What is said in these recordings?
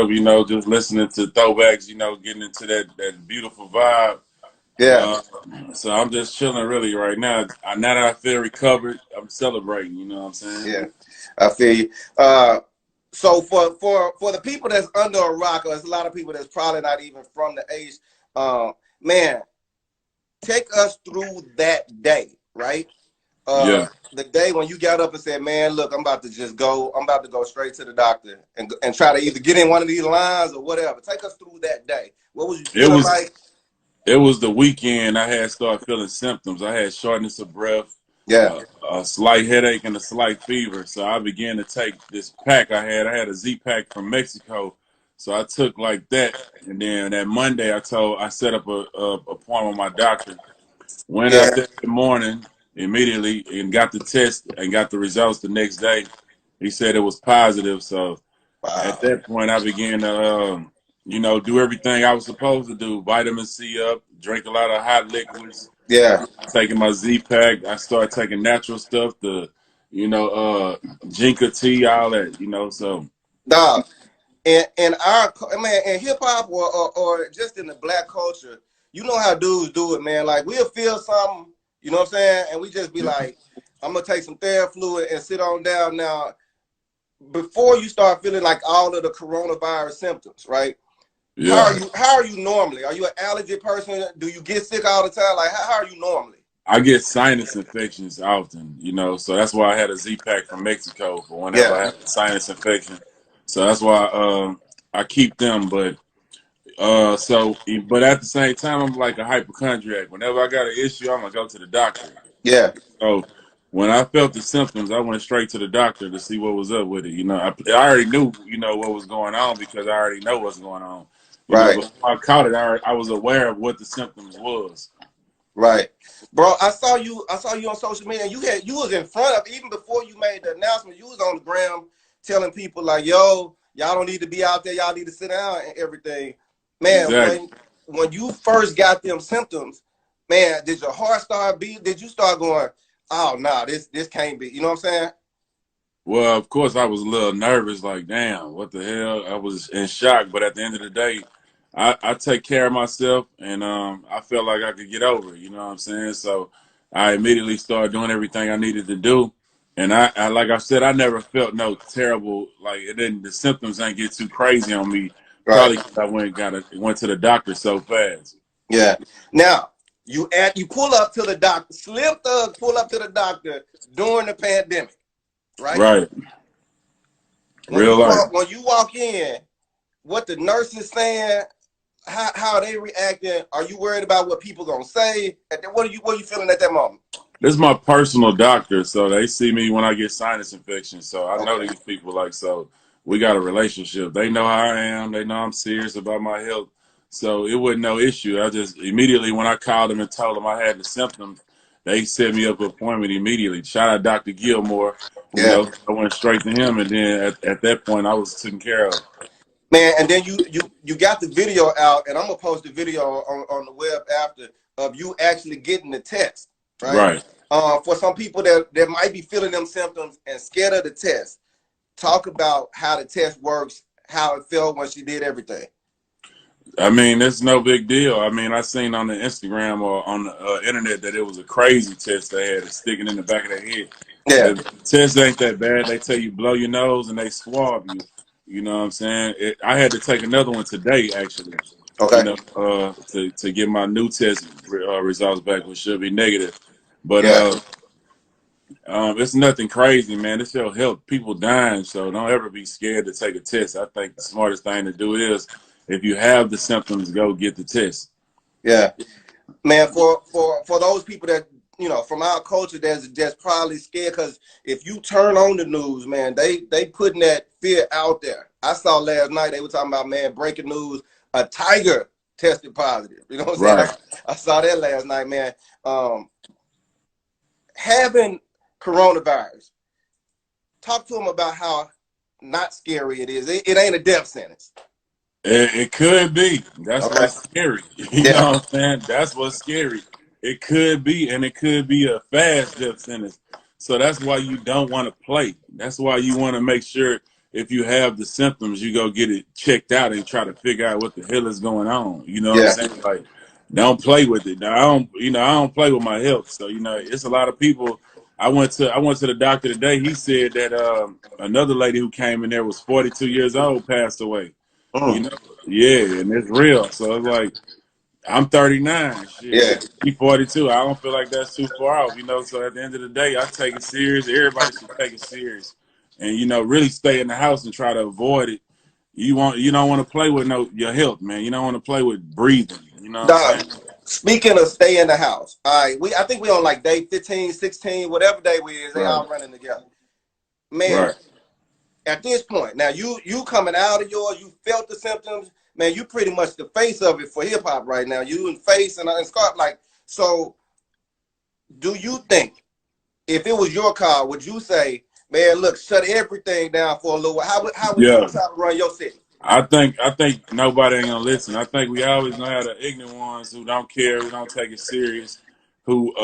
you know, just listening to throwbacks, you know, getting into that beautiful vibe. Yeah, Uh, so I'm just chilling really right now. Now that I feel recovered, I'm celebrating. You know what I'm saying? yeah, I feel you. So for the people that's under a rock, or there's a lot of people that's probably not even from the age, man, take us through that day, right? Yeah. The day when you got up and said, "Man, look, I'm about to just go. I'm about to go straight to the doctor and try to either get in one of these lines or whatever." Take us through that day. What was you It feeling was like? it was the weekend. I had started feeling symptoms. I had shortness of breath, Yeah, uh, a slight headache, and a slight fever. So I began to take this pack I had. I had a Z pack from Mexico. So I took like that, and then that Monday I set up a appointment with my doctor. Went yeah. out there in the morning immediately and got the test and got the results the next day. He said it was positive. So at Wow. that point, I began to, you know, do everything I was supposed to do. Vitamin C up, drink a lot of hot liquids, Yeah, taking my Z pack. I started taking natural stuff, you know, Jinka tea, all that, you know. So dog. In our man, in hip hop or just in the black culture, you know how dudes do it, man. Like we'll feel something, you know what I'm saying, and we just be yeah, like, "I'm gonna take some Therafluid and sit on down." Now, before you start feeling like all of the coronavirus symptoms, right? How yeah. are you? How are you normally? Are you an allergy person? Do you get sick all the time? Like how are you normally? I get sinus infections often, you know, so that's why I had a Z pack from Mexico for whenever Yeah, I have a sinus infection. So that's why I keep them. But at the same time, I'm like a hypochondriac. Whenever I got an issue, I'm gonna go to the doctor. yeah, So when I felt the symptoms, I went straight to the doctor to see what was up with it. You know, I already knew, you know, what was going on because I already know what's going on. You know, right. before I caught it, I was aware of what the symptoms was. Right, bro. I saw you. I saw you on social media. And you was in front of even before you made the announcement. You was on the ground telling people like, "Yo, y'all don't need to be out there. Y'all need to sit down and everything." Man, Exactly. when you first got them symptoms, man, did your heart start beat? Did you start going, "Oh, nah, this can't be." You know what I'm saying? Well, of course, I was a little nervous, like, damn, what the hell? I was in shock, but at the end of the day, I take care of myself, and I felt like I could get over it. You know what I'm saying? So I immediately started doing everything I needed to do, and I like I said, I never felt no terrible like it didn't. The symptoms ain't get too crazy on me, Right. probably 'cause I went to the doctor so fast. Yeah. Now you pull up to the doctor. Slim Thug pull up to the doctor during the pandemic, right? Right, When real you life. walk in, what the nurse is saying, how they reacting? Are you worried about what people gonna say? What are you feeling at that moment? This is my personal doctor, so they see me when I get sinus infections. So I know Okay. these people so we got a relationship. They know how I am. They know I'm serious about my health. So it wasn't no issue. I just immediately when I called them and told them I had the symptoms, they set me up an appointment immediately. Shout out Dr. Gilmore. You Yeah. know, I went straight to him, and then at that point, I was taken care of. Man, and then you got the video out, and I'm gonna post the video on the web after of you actually getting the test, right? Right. For some people that might be feeling them symptoms and scared of the test, talk about how the test works, how it felt when she did everything. I mean, it's no big deal. I mean, I seen on the Instagram or on the internet that it was a crazy test they had, sticking in the back of their head. Yeah. The test ain't that bad. They tell you blow your nose and they swab you. You know what I'm saying? I had to take another one today, actually. You Okay. know, to get my new test results back, which should be negative. But Yeah. it's nothing crazy, man. It's your health. People dying, so don't ever be scared to take a test. I think the smartest thing to do is, if you have the symptoms, go get the test. Yeah. Man, for those people that from our culture that's probably scared because if you turn on the news, man, they putting that fear out there. I saw last night they were talking about, man, breaking news, a tiger tested positive. You know what I'm saying? Right. I saw that last night, man. Um, Having coronavirus, talk to them about how not scary it is. It ain't a death sentence. It could be. That's Okay. what's scary. You Yeah. know what I'm saying? That's what's scary. It could be, and it could be a fast death sentence. So that's why you don't want to play. That's why you want to make sure if you have the symptoms, you go get it checked out and try to figure out what the hell is going on. You know what I'm Yeah. saying? Like, don't play with it. Now, I don't play with my health. So, it's a lot of people. I went to the doctor today. He said that another lady who came in there was 42 years old, passed away. You Mm. know, yeah, and it's real. So it's like I'm 39. Yeah. Shit, he 42. I don't feel like that's too far off. So at the end of the day, I take it serious. Everybody should take it serious, and really stay in the house and try to avoid it. You don't want to play with your health, man. You don't want to play with breathing. You know what I'm Dog, saying? speaking of stay in the house, all right, I think we on like day 15, 16, whatever day we is, they Right. all running together. Man, Right. at this point, now you coming out of you felt the symptoms, man, you pretty much the face of it for hip hop right now. You in face and Scarf, like, so do you think if it was your car, would you say, man, look, shut everything down for a little while? How would you Yeah. try to run your city? I think nobody ain't gonna listen. I think we always gonna have the ignorant ones who don't care, who don't take it serious, who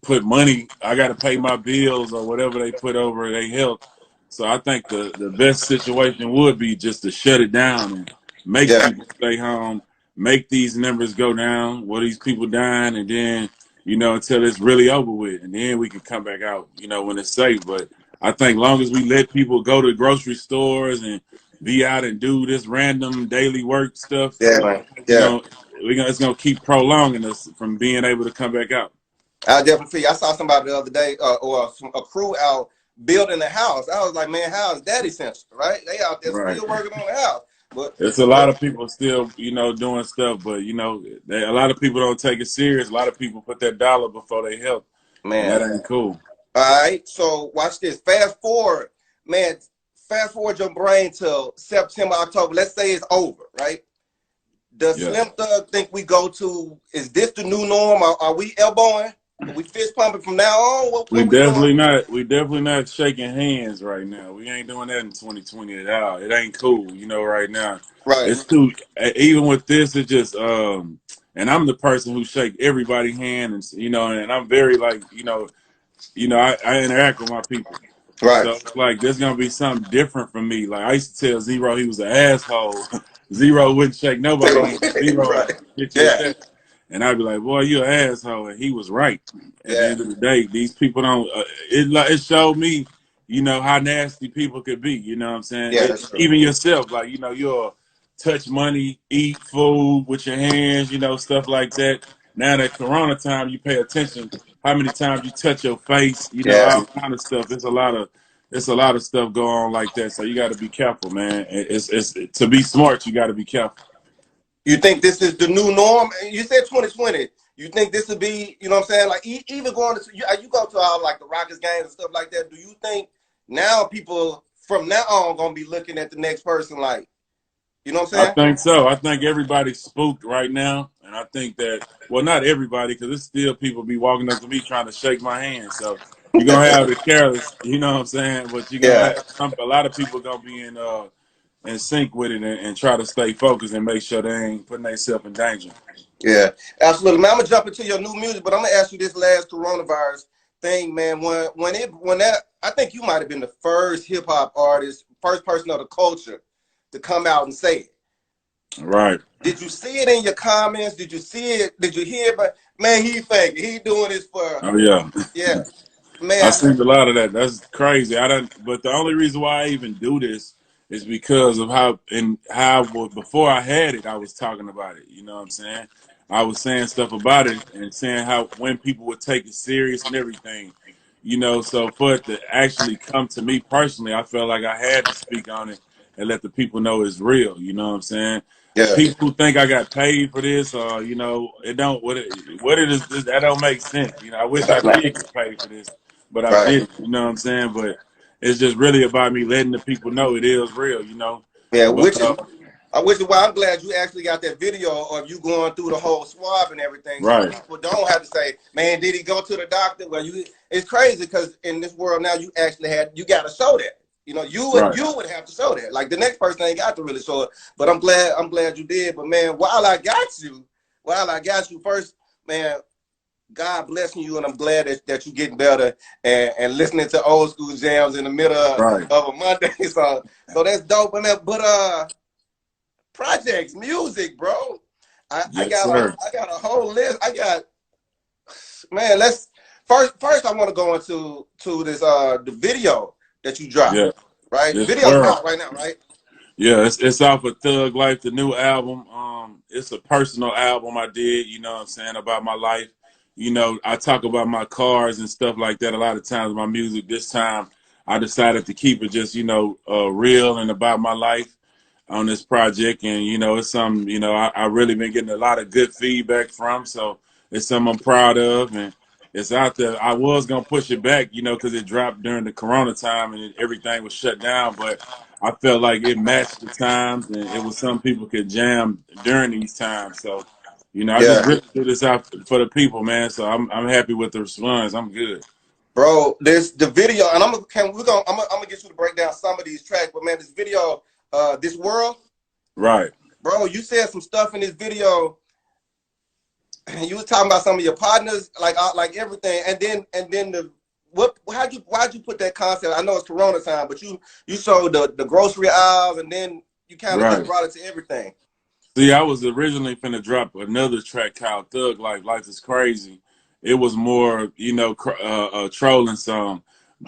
put money. I got to pay my bills or whatever they put over their health. So I think the best situation would be just to shut it down and make Yeah. people stay home, make these numbers go down, where these people dying, and then until it's really over with, and then we can come back out, when it's safe. But I think long as we let people go to grocery stores and be out and do this random daily work stuff, Yeah, man. Yeah. it's gonna keep prolonging us from being able to come back out. I definitely feel you. I saw somebody the other day, or a crew out building a house. I was like, man, how is that essential, right? They out there Right. still working on the house. But It's a lot of people still, doing stuff, but a lot of people don't take it serious. A lot of people put that dollar before their health, and that man, ain't cool. all right. So watch this. Fast forward, man. Fast forward your brain till September, October. Let's say it's over, right? Does Yeah. Slim Thug think we go to? Is this the new norm? Are we elbowing? Are we fist pumping from now on? What We we doing? definitely not shaking hands right now. We ain't doing that in 2020 at all. It ain't cool, right now. Right. It's too even with this, it's just and I'm the person who shake everybody's hand, and I'm very like, I interact with my people. Right. So it's like there's gonna be something different from me. Like I used to tell Zero he was an asshole. Zero wouldn't shake nobody hand. Zero Right. hit you with Yeah. that. And I'd be like, boy, you an asshole. And he was right. At the Yeah. end of the day, these people don't, it showed me, how nasty people could be. You know what I'm saying? Yeah. That's true. Even yourself, like, you'll touch money, eat food with your hands, stuff like that. Now that Corona time, you pay attention how many times you touch your face, Yeah. all kind of stuff. It's a lot of stuff going on like that. So you got to be careful, man. It's to be smart, you got to be careful. You think this is the new norm? You said 2020. You think this would be, you know what I'm saying? Like even going to you go to all like the Rockets games and stuff like that. Do you think now people from now on gonna be looking at the next person like, you know what I'm I saying? think so. I think everybody's spooked right now, and I think that not everybody, because there's still people be walking up to me trying to shake my hand. So you're gonna have the careless, you know what I'm saying? But you're gonna Yeah. have a lot of people gonna be in sync with it and try to stay focused and make sure they ain't putting themselves in danger. Yeah, absolutely, man. I'm gonna jump into your new music, but I'm gonna ask you this last coronavirus thing, man. When that, I think you might have been the first hip hop artist, first person of the culture to come out and say it. Right. Did you see it in your comments? Did you see it? Did you hear it? But man, he fake. He doing this for. Oh yeah. Yeah, I man. seen a lot of that. That's crazy. But the only reason why I even do this is because of how before I had it, I was talking about it. You know what I'm saying? I was saying stuff about it and saying how when people would take it serious and everything. So for it to actually come to me personally, I felt like I had to speak on it and let the people know it's real. You know what I'm saying? Yeah. People who think I got paid for this, or it don't. What it is, that don't make sense. I wish I did get paid for this, but I Right. didn't. You know what I'm saying? But it's just really about me letting the people know it is real. Yeah, But which is why I'm glad you actually got that video of you going through the whole swab and everything, so right, people don't have to say, "Man, did he go to the doctor?" Well, it's crazy because in this world now, you actually you got to show that. You would have to show that. Like the next person ain't got to really show it. But I'm glad you did. But man, while I got you first, man, God blessing you, and I'm glad that you're getting better and listening to old school jams in the middle Right. of a Monday. So that's dope. But projects, music, bro. I Yes, got sir. a whole list. Man, let's first I want to go into this the video that you dropped, Yeah. right? The This video's world. out right now, right? Yeah, it's off of Thug Life, the new album. It's a personal album I did, you know what I'm saying, about my life. You know, I talk about my cars and stuff like that a lot of times, my music. This time I decided to keep it just, real and about my life on this project. And, it's something, I really been getting a lot of good feedback from. So it's something I'm proud of. And it's out there. I was going to push it back, because it dropped during the Corona time and everything was shut down. But I felt like it matched the times and it was something people could jam during these times. So, I just Yeah. really do this out for the people, man. So I'm happy with the response. I'm good. Bro, there's the video, and I'm gonna get you to break down some of these tracks, but man, this video, This World, Right. bro, you said some stuff in this video. You was talking about some of your partners, like everything, and then why'd you put that concept? I know it's Corona time, but you showed the grocery aisles, and then you kind of just Right. brought it to everything. See, I was originally finna drop another track called Thug Life. Life is Crazy. It was more, a trolling song.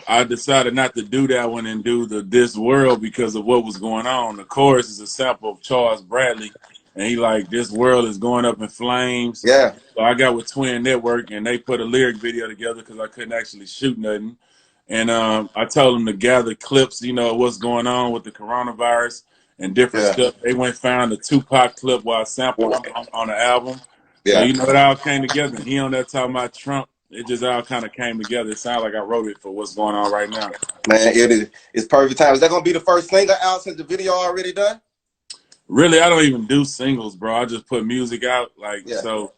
I decided not to do that one and do the This World because of what was going on. The chorus is a sample of Charles Bradley, and he like, this world is going up in flames. Yeah, So I got with Twin Network, and they put a lyric video together because I couldn't actually shoot nothing. And I told them to gather clips, of what's going on with the coronavirus and different yeah, stuff. They went and found a Tupac clip where I sampled him on the album. So, yeah. it all came together. He on there talking about Trump. It just all kind of came together. It sounded like I wrote it for what's going on right now. Man, it's perfect time. Is that gonna be the first single out since the video already done? Really, I don't even do singles, bro. I just put music out. Yeah.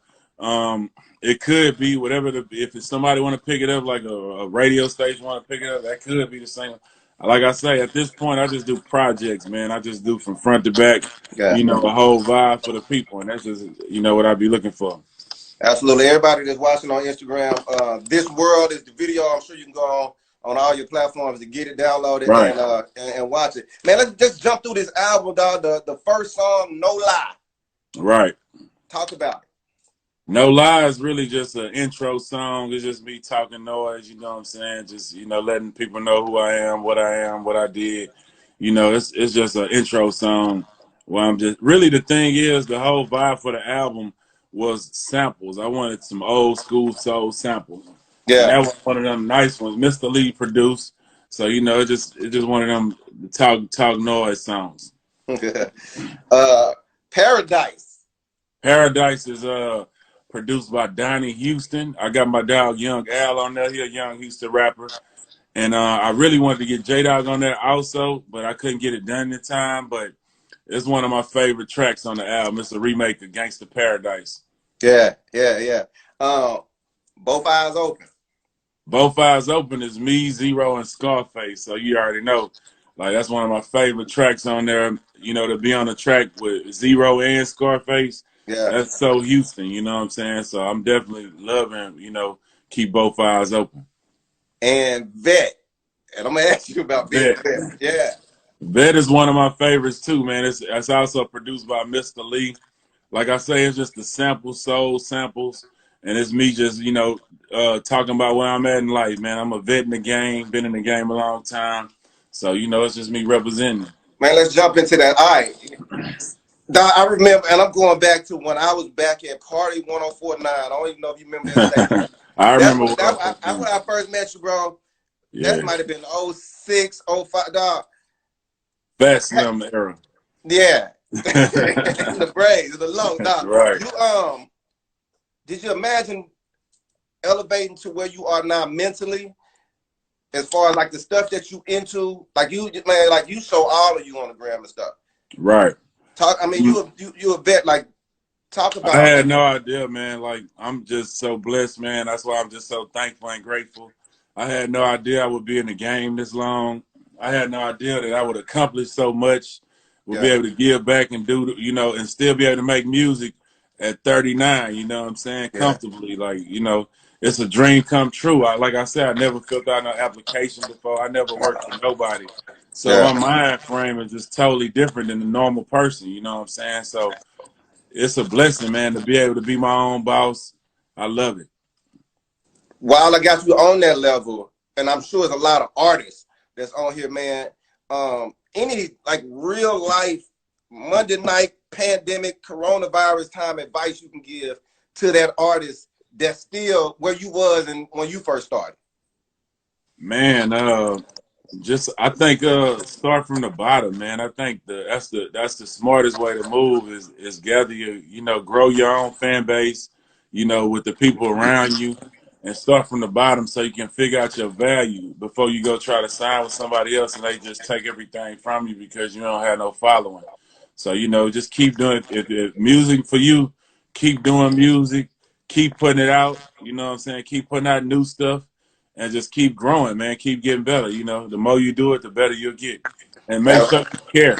It could be whatever. If it's somebody want to pick it up, like a radio station want to pick it up, that could be the single. Like I say, at this point, I just do projects, man. I just do from front to back, Yeah. a whole vibe for the people, and that's just, what I be looking for. Absolutely. Everybody that's watching on Instagram, This World is the video. I'm sure you can go on all your platforms to get it, download it, Right. and watch it. Man, let's just jump through this album, dog. The first song, No Lie. Right. Talk about it. No Lie is really just an intro song. It's just me talking noise, you know what I'm saying? Just, letting people know who I am, what I did. It's just an intro song where I'm just really, the thing is, the whole vibe for the album was samples. I wanted some old school soul samples. And that Yeah. was one of them nice ones. Mr. Lee produced. So, it's just one of them talk noise songs. Paradise. Paradise is produced by Donnie Houston. I got my dog Young Al on there. He a young Houston rapper. And I really wanted to get J-Dog on there also, but I couldn't get it done in time. But it's one of my favorite tracks on the album. It's a remake of Gangsta Paradise. Yeah. Both Eyes Open. Both Eyes Open is me, Zero, and Scarface. So you already know. Like, that's one of my favorite tracks on there. To be on the track with Zero and Scarface. Yeah. That's so Houston, you know what I'm saying? So I'm definitely loving, Keep Both Eyes Open. And Vet. And I'm gonna ask you about Vet. Yeah. Vet is one of my favorites too, man. It's also produced by Mr. Lee. Like I say, it's just the soul samples, and it's me just, talking about where I'm at in life, man. I'm a vet in the game, been in the game a long time. So, it's just me representing. Man, let's jump into that. All right. I remember, and I'm going back to when I was back at Party 1049. I don't even know if you remember that. I remember that's when I first met you, bro. Yeah. That might have been 06, 05, dog. Fat Slim era. Yeah. The braids, the long, dog. Right. Did you imagine elevating to where you are now mentally? As far as like the stuff that you into, like you show all of you on the gram and stuff. Right. You a vet, like, talk about I had no idea, man. Like, I'm just so blessed, man. That's why I'm just so thankful and grateful. I had no idea I would be in the game this long. I had no idea that I would accomplish so much, would be able to give back and do, and still be able to make music at 39, you know what I'm saying? Yeah, Comfortably. Like, it's a dream come true. Like I said, I never filled out no application before. I never worked for nobody. So yeah. my mind frame is just totally different than the normal person, you know what I'm saying? So it's a blessing, man, to be able to be my own boss. I love it. While I got you on that level, and I'm sure there's a lot of artists that's on here, man. Any like real life Monday night pandemic coronavirus time advice you can give to that artist that's still where you was and when you first started? Man, I think start from the bottom, man. I think that's the smartest way to move is gather your, grow your own fan base, with the people around you, and start from the bottom so you can figure out your value before you go try to sign with somebody else and they just take everything from you because you don't have no following. So, just keep doing if music for you, keep doing music, keep putting it out, you know what I'm saying? Keep putting out new stuff and just keep growing, man. Keep getting better. The more you do it, the better you'll get. And make sure you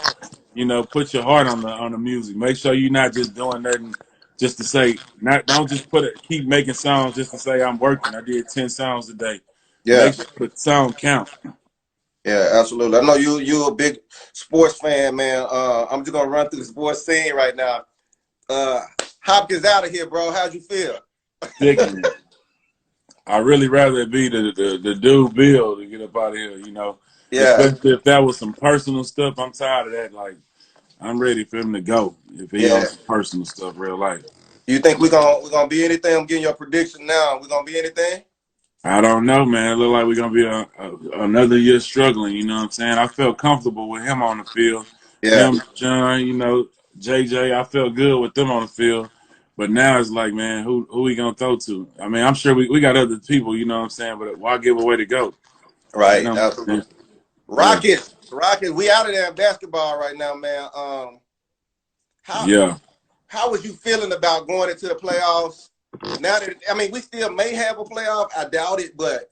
care. Put your heart on the music. Make sure you're not just doing nothing just to say. Don't just keep making songs just to say I'm working. I did 10 songs today. Yeah, Make sure the song count. yeah, absolutely. I know you a big sports fan, man. I'm just gonna run through the sports scene right now. Hopkins out of here, bro. How'd you feel? Sickening. I really rather it be the dude Bill to get up out of here. Yeah, Especially if that was some personal stuff. I'm tired of that. Like, I'm ready for him to go if he on yeah. some personal stuff, real life. You think we're gonna be anything? I'm getting your prediction now. We're gonna be anything? I don't know, man. It look like we're gonna be another year struggling. You know what I'm saying? I felt comfortable with him on the field. Yeah, Him, John, JJ. I felt good with them on the field. But now it's like, man, who we gonna throw to? I mean, I'm sure we got other people. You know what I'm saying? But why give away to go? You right. know what I'm saying? Absolutely. Yeah, Rockets. We out of there in basketball right now, man. How yeah. how was you feeling about going into the playoffs? Now that we still may have a playoff. I doubt it, but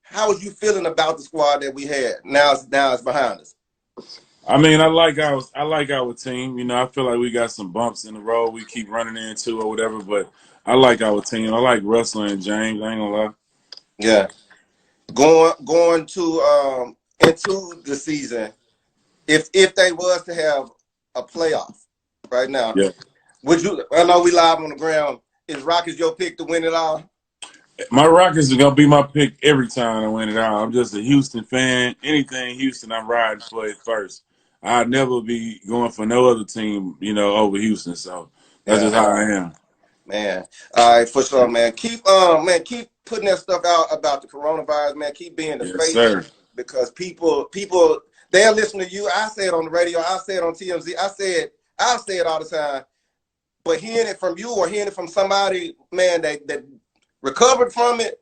how was you feeling about the squad that we had? Now it's behind us. I mean, I like our team. I feel like we got some bumps in the road we keep running into or whatever, but I like our team. I like Russell and James. I ain't gonna lie. Yeah, going to into the season. If they was to have a playoff right now, Yeah. would you? I know we live on the ground. Is Rockets your pick to win it all? My Rockets are gonna be my pick every time I win it out. I'm just a Houston fan. Anything Houston, I'm riding for it first. I'd never be going for no other team, over Houston. So that's Yeah, just how I am. man. All right, for sure, man. Keep putting that stuff out about the coronavirus, man. Keep being the Yes, face sir. because people they'll listen to you. I say it on the radio. I say it on TMZ. I say it all the time. But hearing it from you or hearing it from somebody, man, that recovered from it,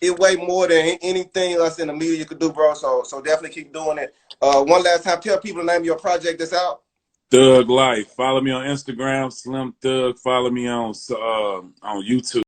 it way more than anything else in the media could do, bro. So definitely keep doing it. One last time, tell people the name of your project that's out. Thug Life. Follow me on Instagram, Slim Thug. Follow me on YouTube.